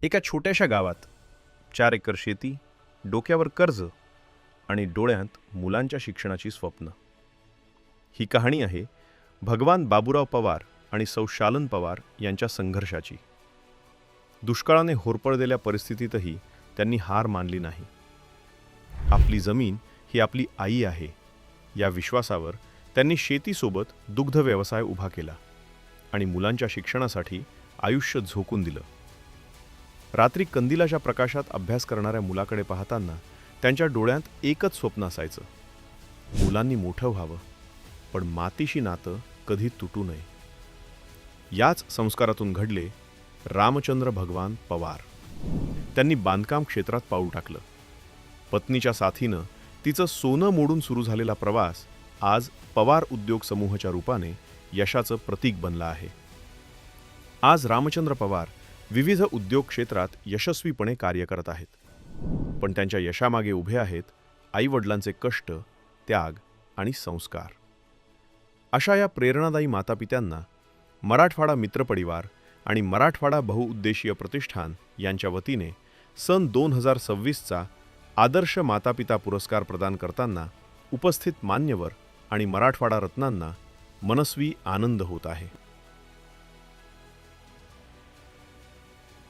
एका छोट्याशा गावात 4 एकर शेती, डोक्यावर कर्ज आणि डोळ्यात मुलांच्या शिक्षणाची स्वप्न. ही कहाणी आहे भगवान बाबूराव पवार आणि सौ शालन पवार यांच्या संघर्षाची. दुष्काळाने होरपळलेल्या परिस्थितीतही त्यांनी हार मानली नाही. आपली जमीन ही आपली आई आहे या विश्वासावर त्यांनी शेतीसोबत दुग्ध व्यवसाय उभा केला आणि मुलांच्या शिक्षणासाठी आयुष्य झोकून दिलं. रात्री कंदिलाच्या प्रकाशात अभ्यास करणाऱ्या मुलाकडे पाहताना त्यांच्या डोळ्यात एकच स्वप्न असायचं, मुलांनी मोठं व्हावं, पण मातीशी नातं कधी तुटू नये. याच संस्कारातून घडले रामचंद्र भगवान पवार. त्यांनी बांधकाम क्षेत्रात पाऊल टाकलं. पत्नीच्या साथीनं तिचं सोनं मोडून सुरू झालेला प्रवास आज पवार उद्योग समूहाच्या रूपाने यशाचं प्रतीक बनला आहे. आज रामचंद्र पवार विविध उद्योग क्षेत्रात यशस्वीपणे कार्य करत आहेत. पण त्यांच्या यशामागे उभे आहेत आईवडिलांचे कष्ट, त्याग आणि संस्कार. अशा या प्रेरणादायी मातापित्यांना मराठवाडा मित्रपरिवार आणि मराठवाडा बहुउद्देशीय प्रतिष्ठान यांच्या वतीने सन 2026चा आदर्श मातापिता पुरस्कार प्रदान करताना उपस्थित मान्यवर आणि मराठवाडा रत्नांना मनस्वी आनंद होत आहे.